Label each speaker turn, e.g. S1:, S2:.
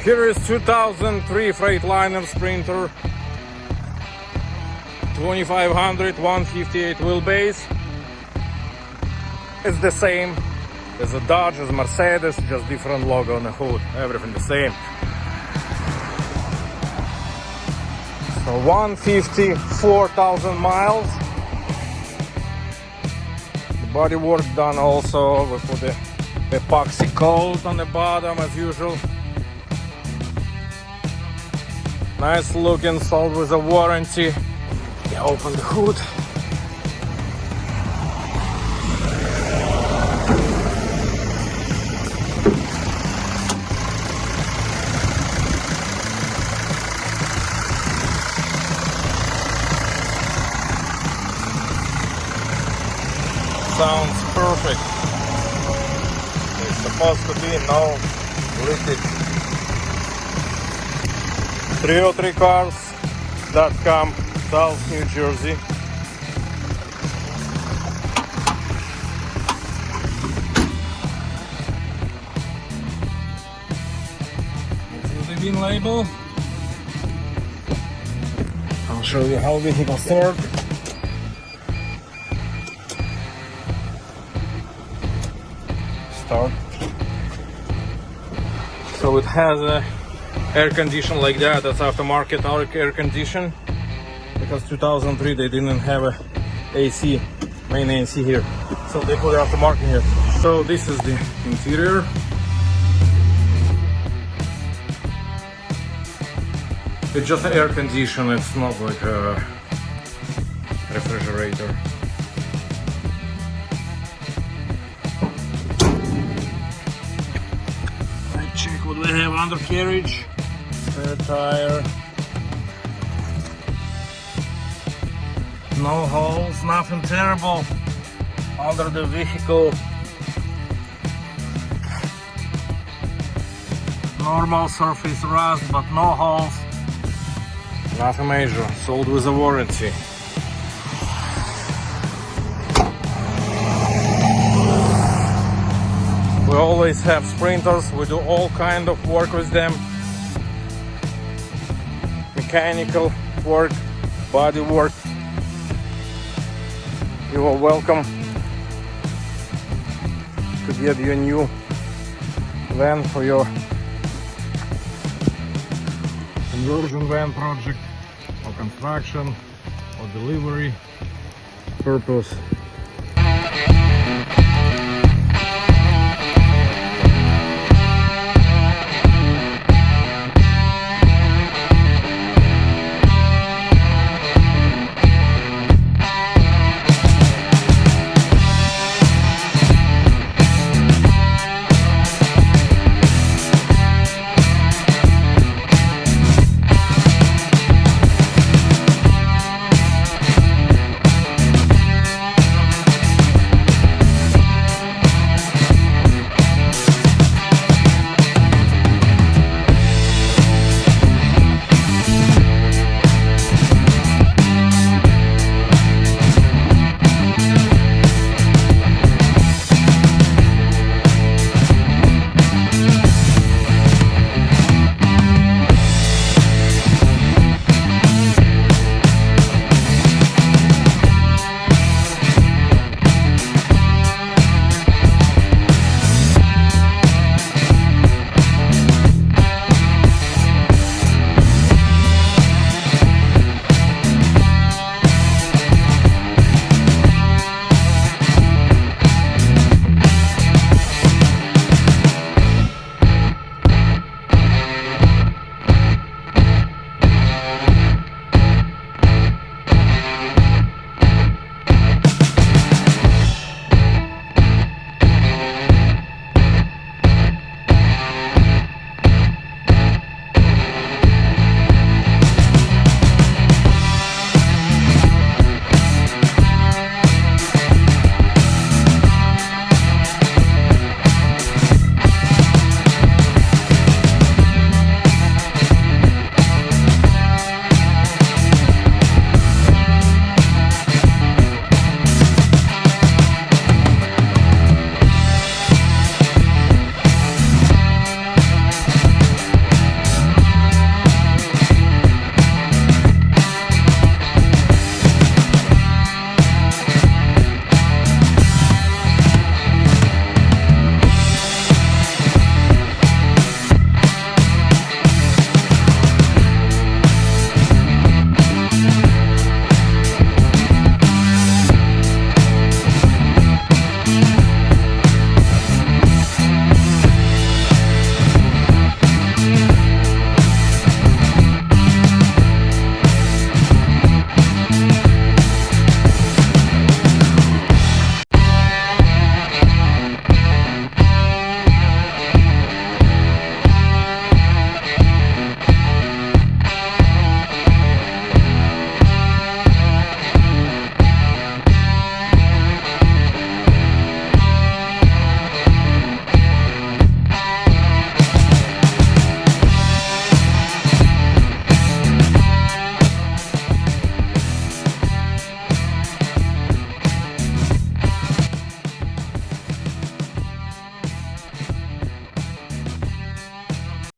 S1: Here is 2003 Freightliner Sprinter, 2500 158 wheelbase. It's the same as a Dodge, as Mercedes, just different logo on the hood. Everything the same. So 154,000 miles. The bodywork done also. We put the epoxy coat on the bottom as usual. Nice looking, sold with a warranty. Yeah, open the hood. Sounds perfect. It's supposed to be no leakage. 303cars.com, South New Jersey. This is the VIN label. I'll show you how vehicles work. Start. So it has a air condition like that. That's aftermarket air condition, because 2003 they didn't have a AC, main AC here, so they put aftermarket here. So this is the interior. It's just an air condition, it's not like a refrigerator. Let's check what we have undercarriage. Spare tire, no holes, nothing terrible under the vehicle. Normal surface rust, but no holes, nothing major. Sold with a warranty. We always have Sprinters. We do all kind of work with them. Mechanical work, body work. You are welcome to get your new van for your conversion van project or construction or delivery purpose.